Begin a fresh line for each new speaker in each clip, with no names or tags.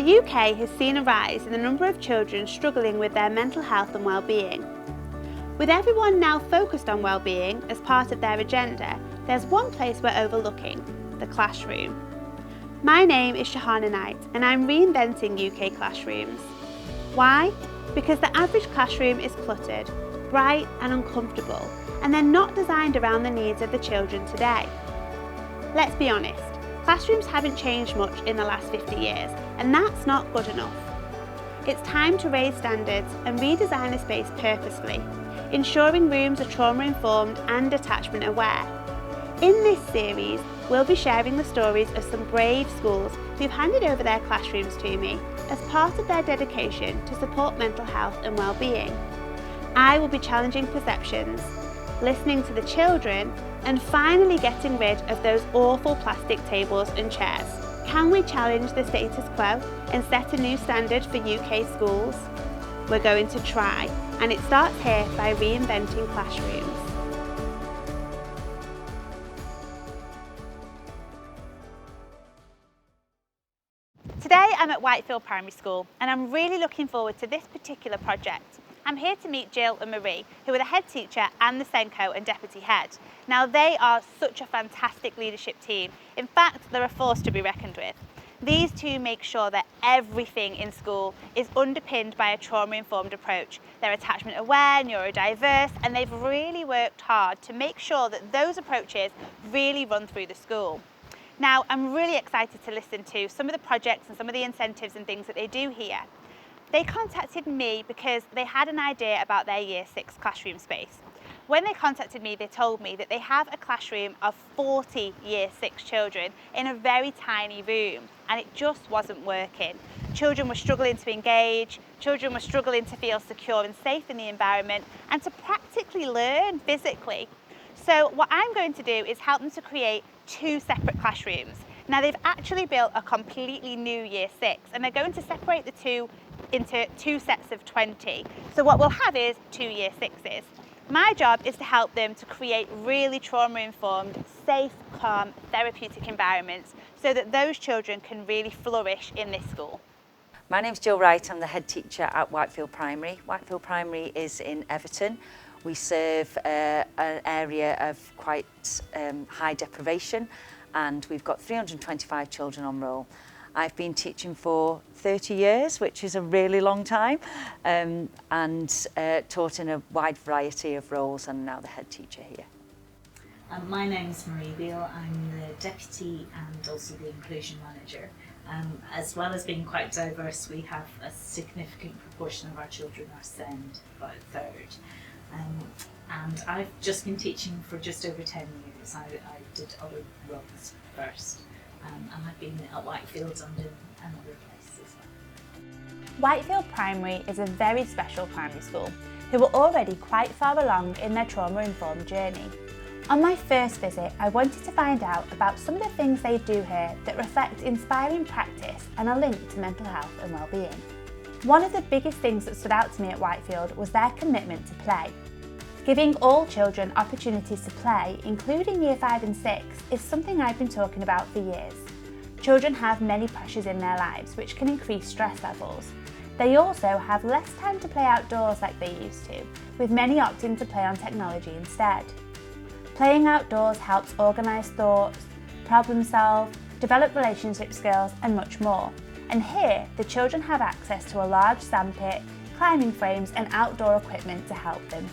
The UK has seen a rise in the number of children struggling with their mental health and well-being. With everyone now focused on well-being as part of their agenda, there's one place we're overlooking: the classroom. My name is Shahana Knight and I'm reinventing UK classrooms. Why? Because the average classroom is cluttered, bright and uncomfortable, and they're not designed around the needs of the children today. Let's be honest, classrooms haven't changed much in the last 50 years, and that's not good enough. It's time to raise standards and redesign a space purposefully, ensuring rooms are trauma-informed and attachment aware. In this series, we'll be sharing the stories of some brave schools who've handed over their classrooms to me as part of their dedication to support mental health and well-being. I will be challenging perceptions, listening to the children, and finally getting rid of those awful plastic tables and chairs. Can we challenge the status quo and set a new standard for UK schools? We're going to try, and it starts here by reinventing classrooms. Today I'm at Whitefield Primary School and I'm really looking forward to this particular project. I'm here to meet Jill and Marie, who are the head teacher and the Senko and deputy head. Now they are such a fantastic leadership team. In fact, they're a force to be reckoned with. These two make sure that everything in school is underpinned by a trauma-informed approach. They're attachment aware, neurodiverse, and they've really worked hard to make sure that those approaches really run through the school. Now, I'm really excited to listen to some of the projects and some of the incentives and things that they do here. They contacted me because they had an idea about their Year 6 classroom space. When they contacted me, they told me that they have a classroom of 40 Year 6 children in a very tiny room, and it just wasn't working. Children were struggling to engage, children were struggling to feel secure and safe in the environment, and to practically learn physically. So what I'm going to do is help them to create 2 separate classrooms. Now they've actually built a completely new Year 6 and they're going to separate the two into 2 sets of 20. So what we'll have is 2 Year 6s. My job is to help them to create really trauma-informed, safe, calm, therapeutic environments so that those children can really flourish in this school.
My name's Jill Wright, I'm the head teacher at Whitefield Primary. Whitefield Primary is in Everton. We serve an area of quite high deprivation and we've got 325 children on roll. I've been teaching for 30 years, which is a really long time, and taught in a wide variety of roles and now the head teacher here.
My name's Marie Beale. I'm the deputy and also the inclusion manager. As well as being quite diverse, we have a significant proportion of our children are SEND, about a third. And I've just been teaching for just over 10 years. I did other roles first, and I've been at Whitefield and in another place as well.
Whitefield Primary is a very special primary school who are already quite far along in their trauma-informed journey. On my first visit, I wanted to find out about some of the things they do here that reflect inspiring practice and are linked to mental health and well-being. One of the biggest things that stood out to me at Whitefield was their commitment to play. Giving all children opportunities to play, including Year 5 and 6, is something I've been talking about for years. Children have many pressures in their lives which can increase stress levels. They also have less time to play outdoors like they used to, with many opting to play on technology instead. Playing outdoors helps organise thoughts, problem solve, develop relationship skills and much more. And here, the children have access to a large sandpit, climbing frames and outdoor equipment to help them.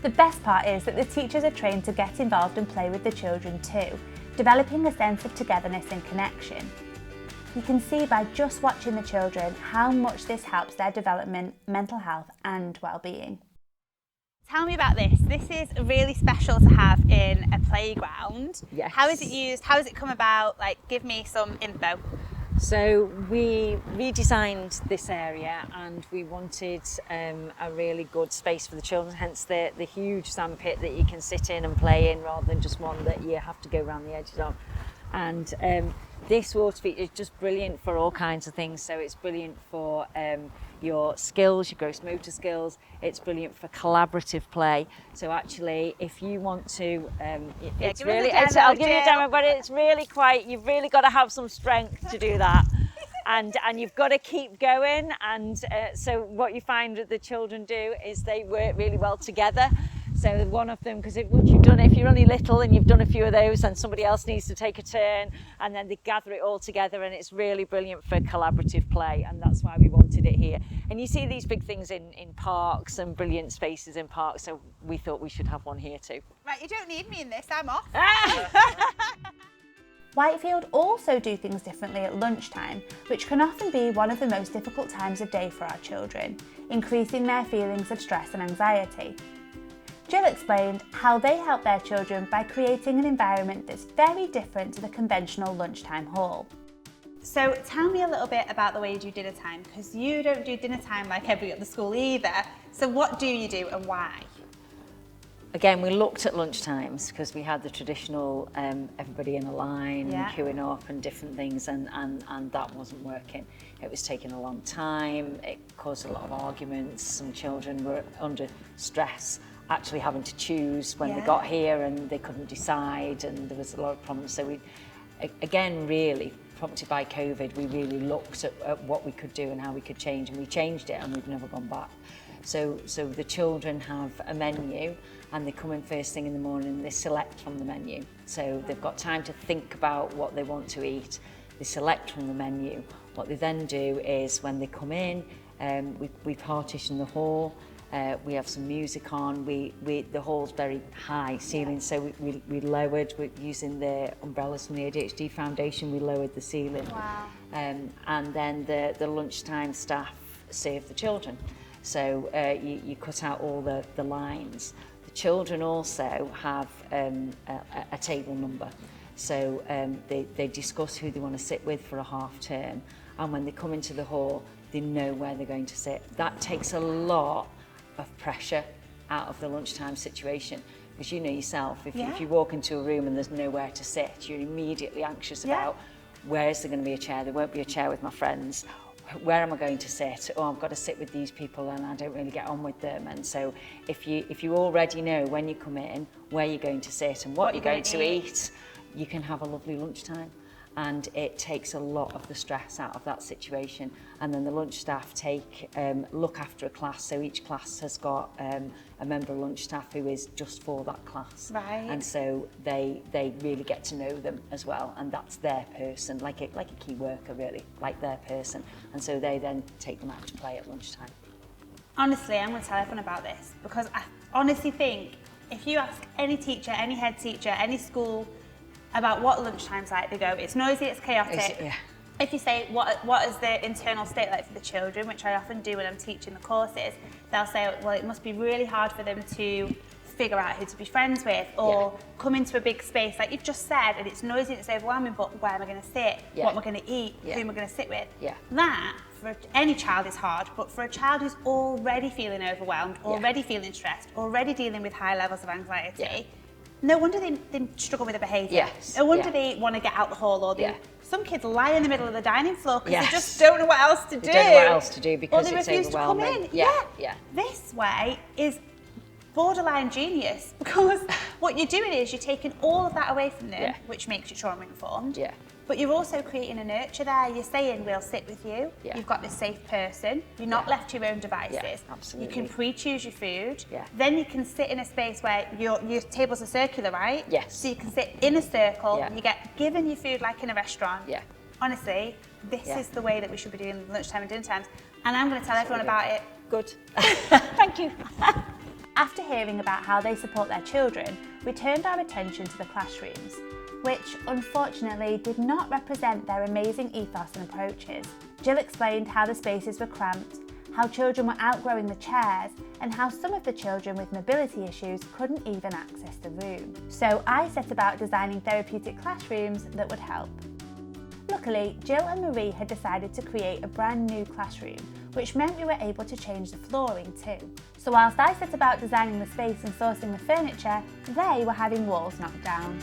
The best part is that the teachers are trained to get involved and play with the children too, developing a sense of togetherness and connection. You can see by just watching the children how much this helps their development, mental health and well-being. Tell me about this. This is really special to have in a playground.
Yes.
How is it used? How has it come about? Give me some info.
So we redesigned this area and we wanted a really good space for the children, hence the huge sandpit that you can sit in and play in rather than just one that you have to go around the edges of. And this water feature is just brilliant for all kinds of things. So it's brilliant for your skills, your gross motor skills. It's brilliant for collaborative play. So actually, if you want to, it's really, I'll give you a demo, but it's really quite, you've really got to have some strength to do that. and you've got to keep going. And so what you find that the children do is they work really well together. So one of them, because once you've done it, if you're only little and you've done a few of those, then somebody else needs to take a turn, and then they gather it all together, and it's really brilliant for collaborative play, and that's why we wanted it here. And you see these big things in parks and brilliant spaces in parks, so we thought we should have one here too.
Right, you don't need me in this, I'm off. Whitefield also do things differently at lunchtime, which can often be one of the most difficult times of day for our children, increasing their feelings of stress and anxiety. Jill explained how they help their children by creating an environment that's very different to the conventional lunchtime hall. So tell me a little bit about the way you do dinner time, because you don't do dinner time like every other school either. So what do you do and why?
Again, we looked at lunch times because we had the traditional everybody in a line and queuing up and different things, and that wasn't working. It was taking a long time, it caused a lot of arguments, some children were under stress, actually having to choose when they got here and they couldn't decide, and there was a lot of problems. So we, again, really prompted by COVID, we really looked at what we could do and how we could change, and we changed it and we've never gone back. So the children have a menu and they come in first thing in the morning and they select from the menu. So they've got time to think about what they want to eat. They select from the menu. What they then do is when they come in, we partition the hall. We have some music on. The hall's very high ceiling, so we lowered, we're using the umbrellas from the ADHD Foundation, we lowered the ceiling.
Wow.
And then the lunchtime staff serve the children. So you cut out all the lines. The children also have a table number. So they discuss who they want to sit with for a half term. And when they come into the hall, they know where they're going to sit. That takes a lot of pressure out of the lunchtime situation, because you know yourself, if you walk into a room and there's nowhere to sit, you're immediately anxious about where is there going to be a chair. There won't be a chair with my friends. Where am I going to sit? Oh, I've got to sit with these people and I don't really get on with them. And so if you already know when you come in where you're going to sit and what you're going to eat, you can have a lovely lunchtime. And it takes a lot of the stress out of that situation. And then the lunch staff look after a class, so each class has got a member of lunch staff who is just for that class.
Right.
And so they really get to know them as well, and that's their person, like a key worker really, like their person. And so they then take them out to play at lunchtime.
Honestly, I'm going to tell everyone about this, because I honestly think if you ask any teacher, any head teacher, any school about what lunchtime's like, they go, it's noisy, it's chaotic. If you say, what is the internal state like for the children, which I often do when I'm teaching the courses, they'll say, well, it must be really hard for them to figure out who to be friends with, or come into a big space like you've just said, and it's noisy and it's overwhelming, but where am I going to sit? What am I going to eat? Who am I going to sit with? That, for any child, is hard, but for a child who's already feeling overwhelmed, already feeling stressed, already dealing with high levels of anxiety, no wonder they struggle with the behaviour. No wonder they want to get out the hall, or some kids lie in the middle of the dining floor because they just don't know what else to do.
They don't know what else to do because
or they refuse to come in. This way is borderline genius, because what you're doing is you're taking all of that away from them, which makes you trauma-informed. But you're also creating a nurture there. You're saying, we'll sit with you. You've got this safe person. You're not left to your own devices.
Absolutely.
You can pre-choose your food. Then you can sit in a space where your tables are circular, right? So you can sit in a circle. You get given your food like in a restaurant. Honestly, this is the way that we should be doing lunchtime and dinner times. And I'm going to tell everyone about it.
Good.
Thank you. After hearing about how they support their children, we turned our attention to the classrooms, which unfortunately did not represent their amazing ethos and approaches. Jill explained how the spaces were cramped, how children were outgrowing the chairs, and how some of the children with mobility issues couldn't even access the room. So I set about designing therapeutic classrooms that would help. Luckily, Jill and Marie had decided to create a brand new classroom, which meant we were able to change the flooring too. So whilst I set about designing the space and sourcing the furniture, they were having walls knocked down.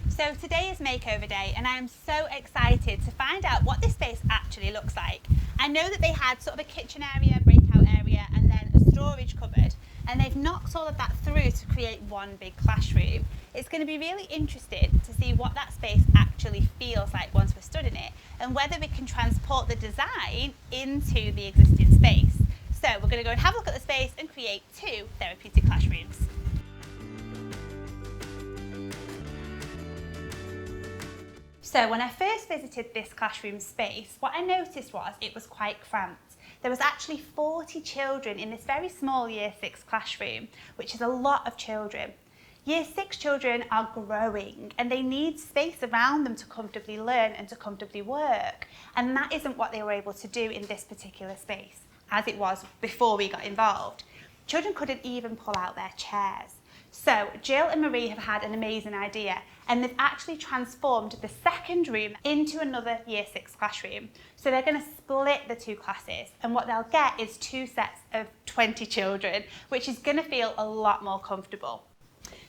So today is makeover day, and I am so excited to find out what this space actually looks like. I know that they had sort of a kitchen area, breakout area, and then a storage cupboard. and they've knocked all of that through to create one big classroom. It's going to be really interesting to see what that space actually feels like once we're stood in it, and whether we can transport the design into the existing space. So we're going to go and have a look at the space and create 2 therapeutic classrooms. So when I first visited this classroom space, what I noticed was it was quite cramped. There was actually 40 children in this very small Year 6 classroom, which is a lot of children. Year 6 children are growing and they need space around them to comfortably learn and to comfortably work. And that isn't what they were able to do in this particular space, as it was before we got involved. Children couldn't even pull out their chairs. So Jill and Marie have had an amazing idea, and they've actually transformed the second room into another Year 6 classroom. So they're going to split the 2 classes, and what they'll get is 2 sets of 20 children, which is going to feel a lot more comfortable.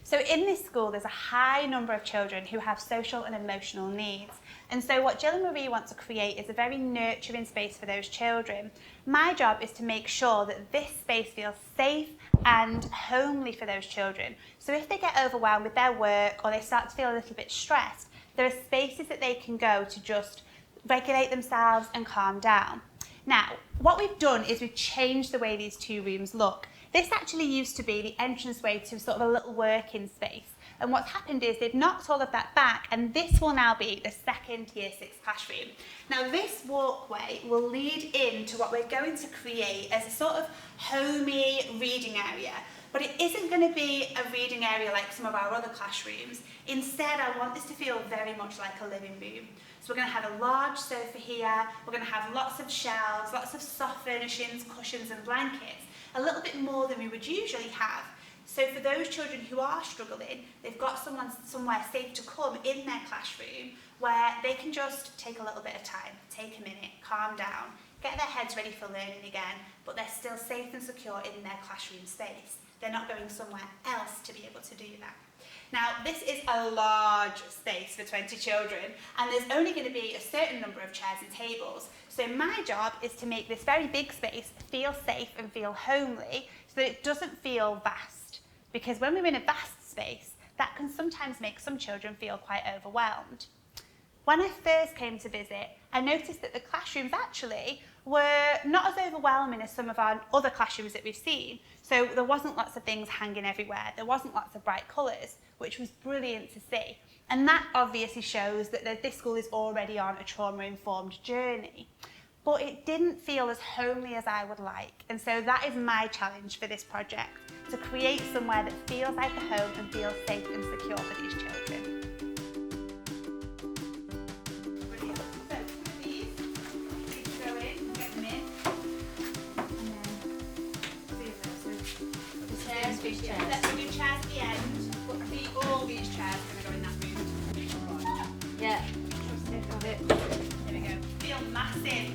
So in this school, there's a high number of children who have social and emotional needs. And so what Jill and Marie want to create is a very nurturing space for those children. My job is to make sure that this space feels safe and homely for those children. So if they get overwhelmed with their work or they start to feel a little bit stressed, there are spaces that they can go to just regulate themselves and calm down. Now, what we've done is we've changed the way these 2 rooms look. This actually used to be the entranceway to sort of a little working space. And what's happened is they've knocked all of that back, and this will now be the second Year 6 classroom. Now this walkway will lead into what we're going to create as a sort of homey reading area. But it isn't going to be a reading area like some of our other classrooms. Instead, I want this to feel very much like a living room. So we're going to have a large sofa here, we're going to have lots of shelves, lots of soft furnishings, cushions and blankets, a little bit more than we would usually have. So for those children who are struggling, they've got somewhere safe to come in their classroom where they can just take a little bit of time, take a minute, calm down, get their heads ready for learning again, but they're still safe and secure in their classroom space. They're not going somewhere else to be able to do that. Now, this is a large space for 20 children, and there's only going to be a certain number of chairs and tables. So my job is to make this very big space feel safe and feel homely so that it doesn't feel vast. Because when we're in a vast space, that can sometimes make some children feel quite overwhelmed. When I first came to visit, I noticed that the classrooms actually were not as overwhelming as some of our other classrooms that we've seen. So there wasn't lots of things hanging everywhere. There wasn't lots of bright colours, which was brilliant to see. And that obviously shows that this school is already on a trauma-informed journey. But it didn't feel as homely as I would like. And so that is my challenge for this project, to create somewhere that feels like a home and feels safe and secure for these children. Brilliant. So these go in, get them in, and then the chairs, these chairs. Let's do chairs at the end, but I think all these chairs are going to go in that room.
Yeah.
There we go. Feel massive.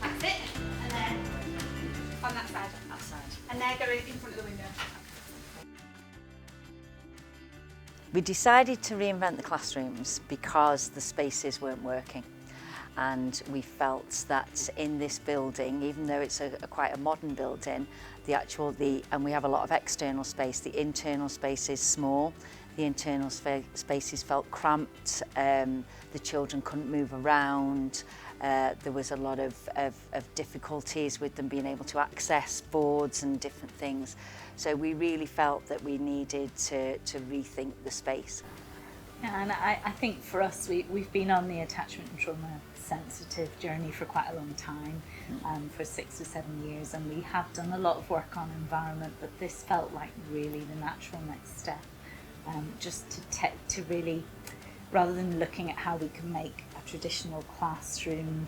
That's it. And then on that side. And they're going in front of the window.
We decided to reinvent the classrooms because the spaces weren't working, and we felt that in this building, even though it's quite a modern building, and we have a lot of external space, the internal space is small. The internal spaces felt cramped, the children couldn't move around, there was a lot of difficulties with them being able to access boards and different things. So we really felt that we needed to rethink the space.
Yeah, and I think for us, we've been on the attachment and trauma sensitive journey for quite a long time, for 6 or 7 years, and we have done a lot of work on environment, but this felt like really the natural next step. Just to really, rather than looking at how we can make a traditional classroom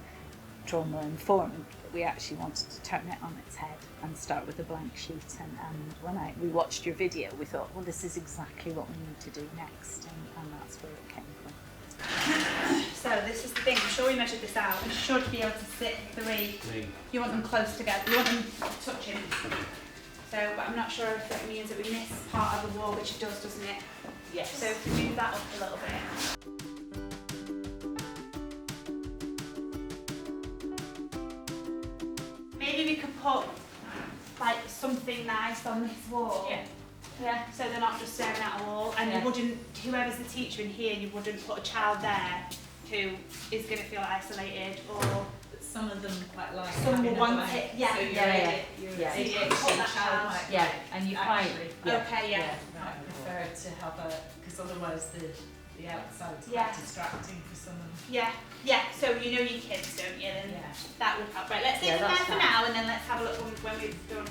trauma informed, we actually wanted to turn it on its head and start with a blank sheet. And when we watched your video, we thought, well, this is exactly what we need to do next, and that's where it came from.
So this is the thing, I'm sure we measured this out. We should be able to sit 3. You want them close together, you want them touching. So, but I'm not sure if that means that we miss part of the wall, which it does, doesn't it?
Yes.
So to move that up a little bit. Maybe we could put like something nice on this wall.
Yeah.
Yeah, so they're not just staring at a wall, and you wouldn't, whoever's the teacher in here, you wouldn't put a child there who is going to feel isolated, or
some of them quite like
some will want it.
Yeah, so you're able to
put that
child
child.
And you
actually,
Okay, yeah.
I prefer to have a, because otherwise the outside's
Yeah.
quite distracting for some of them.
Yeah, yeah. So you know your kids, don't you? Then
Yeah.
that would help. Right, let's leave them there for now, and then let's have a look when we've done.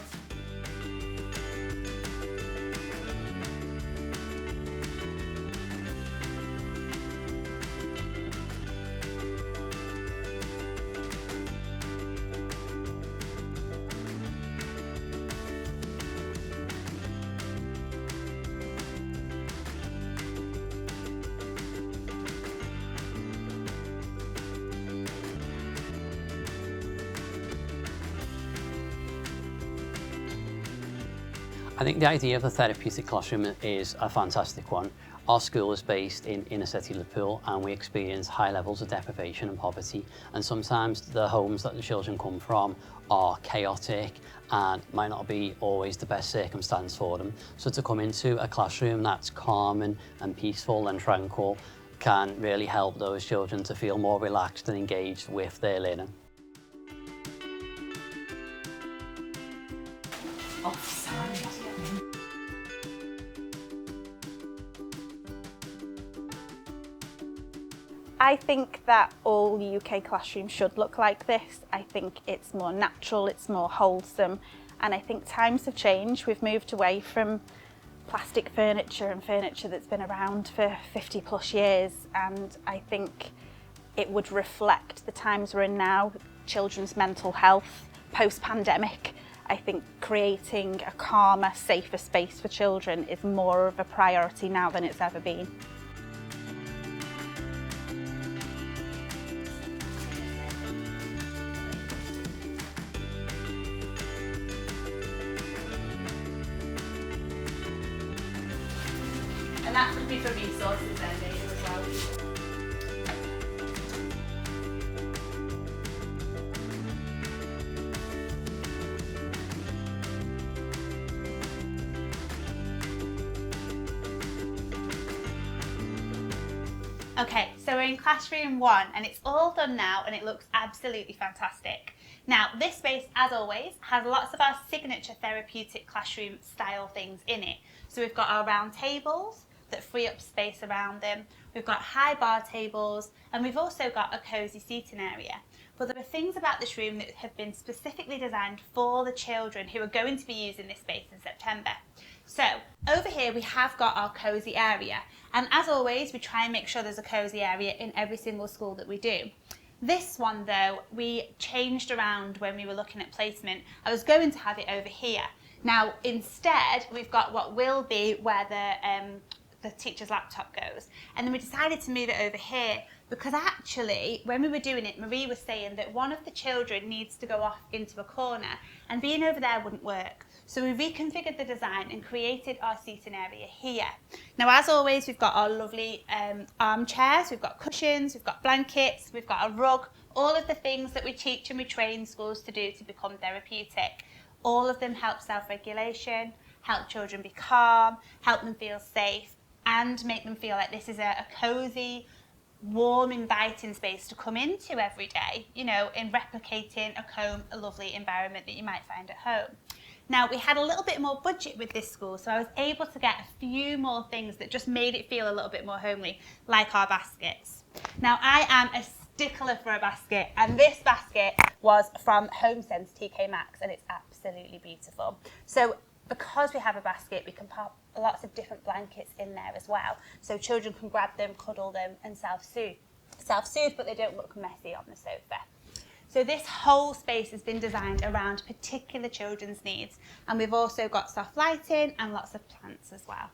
I think the idea of the therapeutic classroom is a fantastic one. Our school is based in inner city Liverpool, and we experience high levels of deprivation and poverty, and sometimes the homes that the children come from are chaotic and might not be always the best circumstance for them. So to come into a classroom that's calm and peaceful and tranquil can really help those children to feel more relaxed and engaged with their learning.
I think that all UK classrooms should look like this. I think it's more natural, it's more wholesome, and I think times have changed. We've moved away from plastic furniture and furniture that's been around for 50 plus years, and I think it would reflect the times we're in now, children's mental health, post-pandemic. I think creating a calmer, safer space for children is more of a priority now than it's ever been. And that could be for resources then, maybe as well. Okay, so we're in classroom 1 and it's all done now and it looks absolutely fantastic. Now, this space, as always, has lots of our signature therapeutic classroom style things in it. So we've got our round tables that free up space around them. We've got high bar tables, and we've also got a cosy seating area. But there are things about this room that have been specifically designed for the children who are going to be using this space in September. So over here we have got our cosy area, and as always we try and make sure there's a cosy area in every single school that we do. This one though, we changed around when we were looking at placement. I was going to have it over here. Now instead we've got what will be where the teacher's laptop goes, and then we decided to move it over here because actually when we were doing it, Marie was saying that one of the children needs to go off into a corner and being over there wouldn't work. So we reconfigured the design and created our seating area here. Now as always we've got our lovely armchairs, we've got cushions, we've got blankets, we've got a rug, all of the things that we teach and we train schools to do to become therapeutic. All of them help self-regulation, help children be calm, help them feel safe, and make them feel like this is a cosy, warm, inviting space to come into every day, you know, in replicating a lovely environment that you might find at home. Now, we had a little bit more budget with this school, so I was able to get a few more things that just made it feel a little bit more homely, like our baskets. Now, I am a stickler for a basket, and this basket was from HomeSense TK Maxx, and it's absolutely beautiful. So because we have a basket, we can pop lots of different blankets in there as well, so children can grab them, cuddle them, and self-soothe, but they don't look messy on the sofa. So this whole space has been designed around particular children's needs, and we've also got soft lighting and lots of plants as well.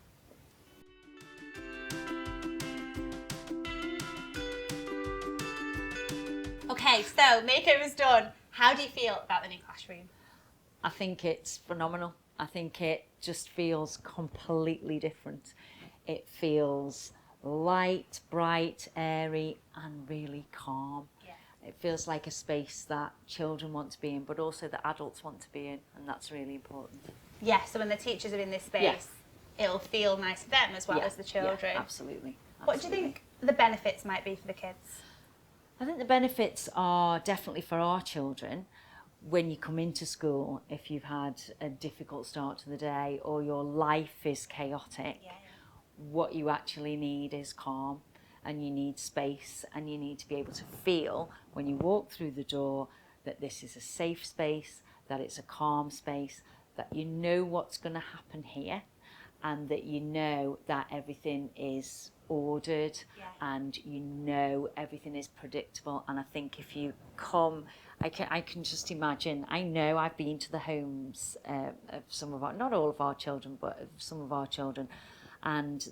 Okay, so makeover's done. How do you feel about the new classroom?
I think it's phenomenal. I think it just feels completely different. It feels light, bright, airy, and really calm.
Yeah.
It feels like a space that children want to be in, but also that adults want to be in, and that's really important.
Yeah, so when the teachers are in this space,
Yes.
it'll feel nice for them as well as the children.
Yeah, absolutely.
What do you think the benefits might be for the kids?
I think the benefits are definitely for our children. When you come into school, if you've had a difficult start to the day or your life is chaotic, what you actually need is calm, and you need space, and you need to be able to feel when you walk through the door that this is a safe space, that it's a calm space, that you know what's going to happen here, and that you know that everything is ordered, and you know everything is predictable. And I think if you come, I can just imagine, I know I've been to the homes of some of our, not all of our children, but of some of our children, and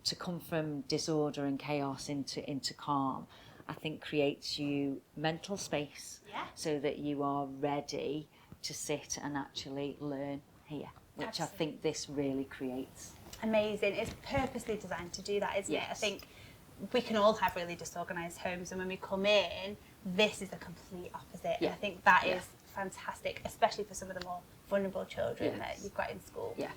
to come from disorder and chaos into calm, I think creates you mental space, so that you are ready to sit and actually learn here, which Absolutely. I think this really creates.
Amazing. It's purposely designed to do that, isn't it? I think we can all have really disorganised homes, and when we come in, this is the complete opposite. And I think that is fantastic, especially for some of the more vulnerable children that you've got in school.
Yeah.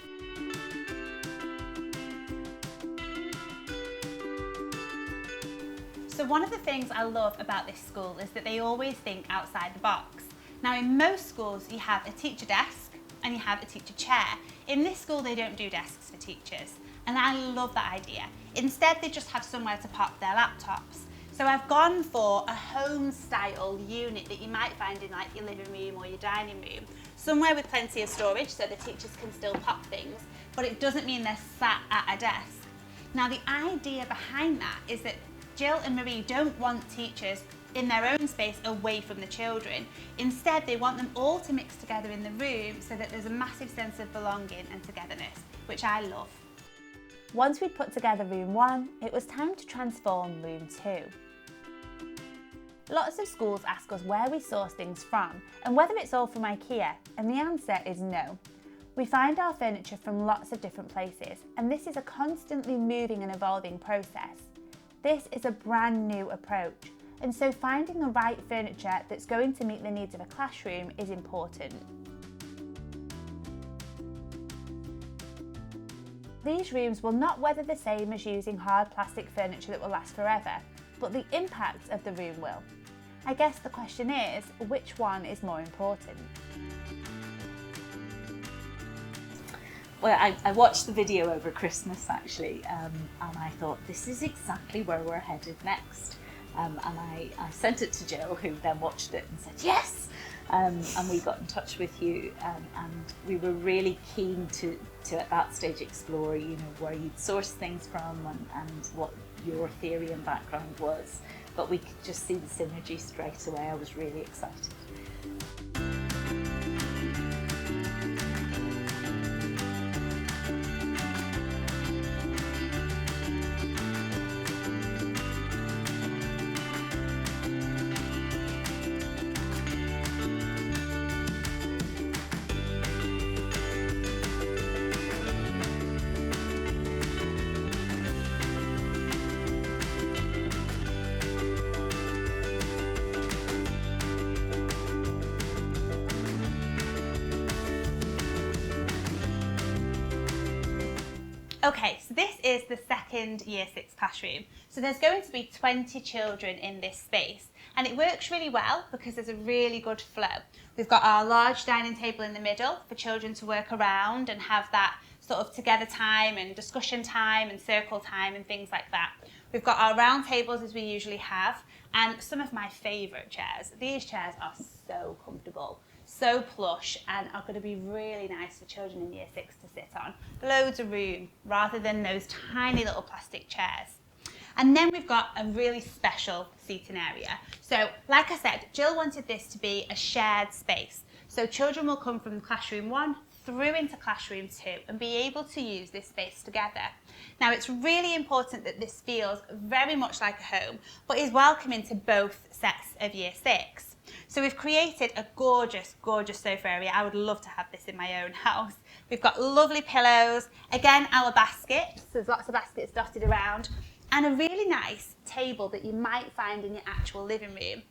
So one of the things I love about this school is that they always think outside the box. Now in most schools you have a teacher desk and you have a teacher chair. In this school they don't do desks for teachers, and I love that idea. Instead they just have somewhere to pop their laptops. So I've gone for a home style unit that you might find in like your living room or your dining room, somewhere with plenty of storage so the teachers can still pop things, but it doesn't mean they're sat at a desk. Now the idea behind that is that Jill and Marie don't want teachers in their own space away from the children. Instead, they want them all to mix together in the room so that there's a massive sense of belonging and togetherness, which I love. Once we'd put together room 1, it was time to transform room 2. Lots of schools ask us where we source things from and whether it's all from IKEA, and the answer is no. We find our furniture from lots of different places, and this is a constantly moving and evolving process. This is a brand new approach, and so finding the right furniture that's going to meet the needs of a classroom is important. These rooms will not weather the same as using hard plastic furniture that will last forever, but the impact of the room will. I guess the question is, which one is more important?
Well, I watched the video over Christmas actually, and I thought this is exactly where we're headed next. And I sent it to Jill, who then watched it and said yes. And we got in touch with you, and we were really keen to at that stage explore, where you'd source things from and what your theory and background was. But we could just see the synergy straight away. I was really excited.
Okay, so this is the second Year 6 classroom. So there's going to be 20 children in this space, and it works really well because there's a really good flow. We've got our large dining table in the middle for children to work around and have that sort of together time and discussion time and circle time and things like that. We've got our round tables as we usually have, and some of my favourite chairs. These chairs are so comfortable, so plush, and are going to be really nice for children in Year 6 to sit on. Loads of room rather than those tiny little plastic chairs. And then we've got a really special seating area. So like I said, Jill wanted this to be a shared space. So children will come from classroom 1 through into classroom 2 and be able to use this space together. Now it's really important that this feels very much like a home, but is welcoming to both sets of Year 6. So we've created a gorgeous, gorgeous sofa area. I would love to have this in my own house. We've got lovely pillows, again our baskets, there's lots of baskets dotted around, and a really nice table that you might find in your actual living room,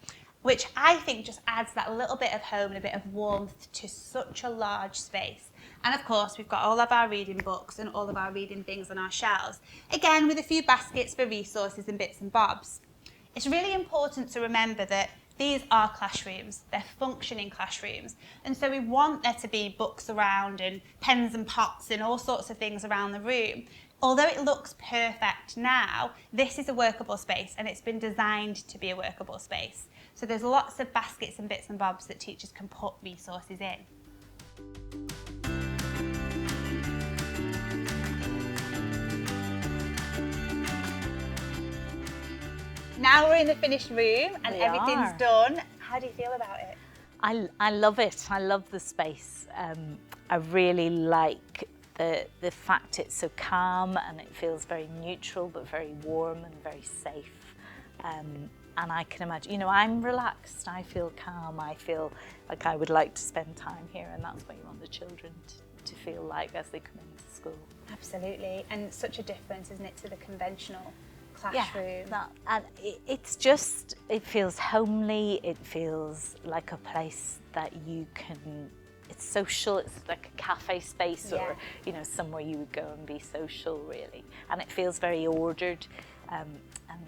which I think just adds that little bit of home and a bit of warmth to such a large space. And of course, we've got all of our reading books and all of our reading things on our shelves, again with a few baskets for resources and bits and bobs. It's really important to remember that these are classrooms, they're functioning classrooms, and so we want there to be books around and pens and pots and all sorts of things around the room. Although it looks perfect now, this is a workable space and it's been designed to be a workable space. So there's lots of baskets and bits and bobs that teachers can put resources in. Now we're in the finished room and everything's done. How do you feel about it?
I love it. I love the space. I really like the fact it's so calm and it feels very neutral but very warm and very safe. And I can imagine, you know, I'm relaxed, I feel calm, I feel like I would like to spend time here, and that's what you want the children to feel like as they come into school.
Absolutely, and such a difference, isn't it, to the conventional classroom?
Yeah, and it's just, it feels homely, it feels like a place that you can, it's social, it's like a cafe space or, you know, somewhere you would go and be social really. And it feels very ordered. And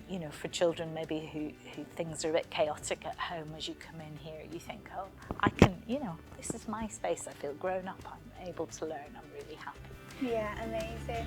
you know, for children maybe who things are a bit chaotic at home, as you come in here, you think, oh, I can, you know, this is my space, I feel grown up, I'm able to learn, I'm really happy.
Yeah, amazing.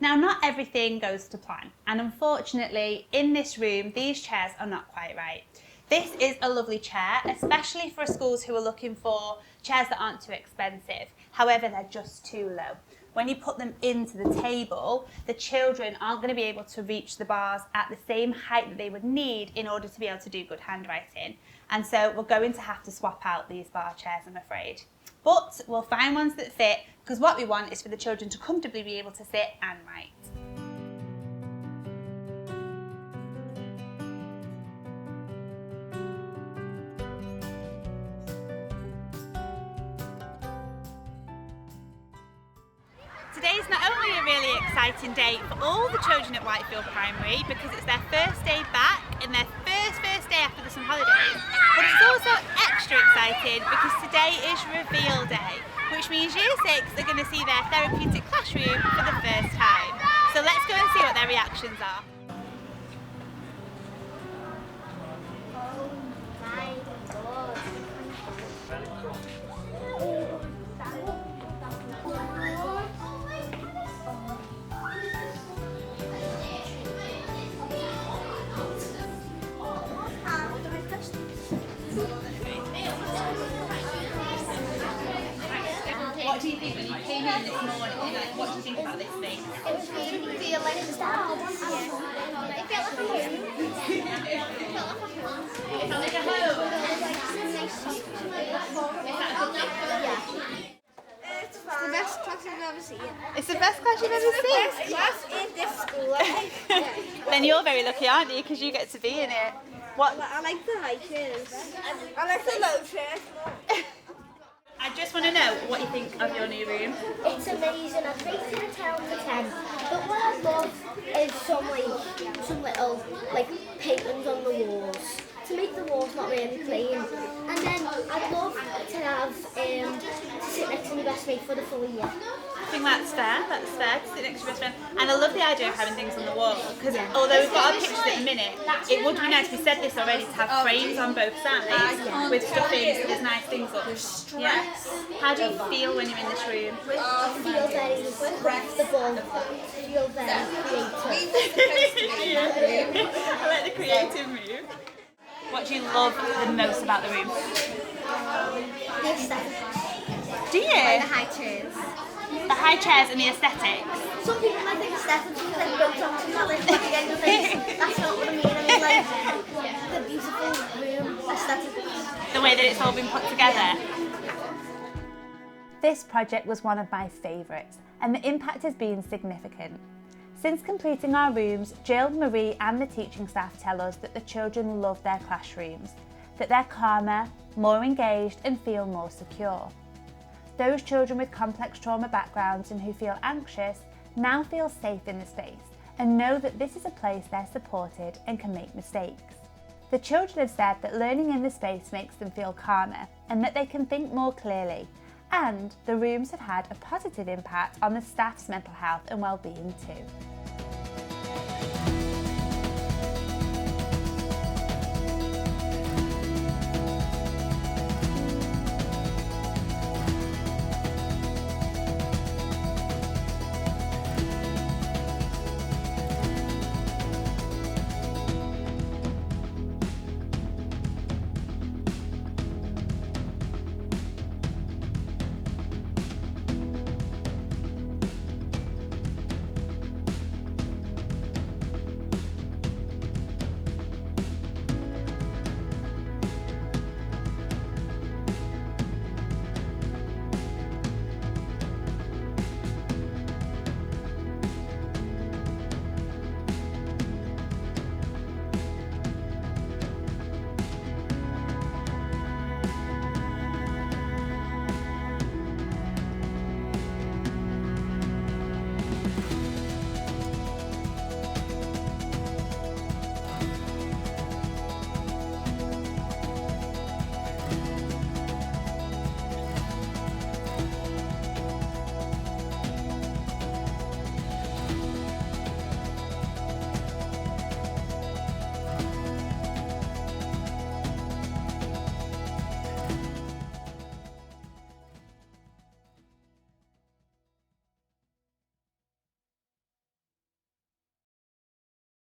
Now, not everything goes to plan, and unfortunately, in this room, these chairs are not quite right. This is a lovely chair, especially for schools who are looking for chairs that aren't too expensive. However, they're just too low. When you put them into the table, the children aren't going to be able to reach the bars at the same height that they would need in order to be able to do good handwriting. And so we're going to have to swap out these bar chairs, I'm afraid. But we'll find ones that fit, because what we want is for the children to comfortably be able to sit and write. Today's not only a really exciting day for all the children at Whitefield Primary because it's their first day back and their first day after the summer holidays, but it's also extra exciting because today is reveal day, which means Year 6 are going to see their therapeutic classroom for the first time. So let's go and see what their reactions are. What do you think when you came in this morning? Like, what do you think about this space?
It was really feel like a start. It felt like a home.
It felt like a home.
It's the best class I've ever seen.
It's the best class you've ever seen?
Best class in this school, I think.
Then you're very lucky, aren't you? Because you get to be in it. What?
I like the high chairs. I like the low chairs.
I just want to know what you think of your new room.
It's amazing. I'd rate it a 10 out of 10. But what I love is some little paintings on the walls to make the walls not really plain. And then I'd love to have to sit next to my best mate for the full year.
I think that's fair to sit next to your best friend. And I love the idea of having things on the wall, because although we've got our pictures at the minute, it would be nice, we said this already, to have frames on both sides with stuff in, so there's nice things up. Yeah? How do you feel when you're in this room?
I feel very comfortable. I feel very creative.
I like the creative room. What do you love the most about the room?
The aesthetic.
Do you?
The high chairs.
The high chairs and the aesthetics.
Some people might think aesthetics is like Botox and that, like put together things. That's not what I mean. I mean like the beautiful room aesthetics.
The way that it's all been put together. This project was one of my favourites, and the impact has been significant. Since completing our rooms, Jill, Marie and the teaching staff tell us that the children love their classrooms. that they're calmer, more engaged and feel more secure. Those children with complex trauma backgrounds and who feel anxious now feel safe in the space and know that this is a place they're supported and can make mistakes. The children have said that learning in the space makes them feel calmer and that they can think more clearly, and the rooms have had a positive impact on the staff's mental health and well-being too.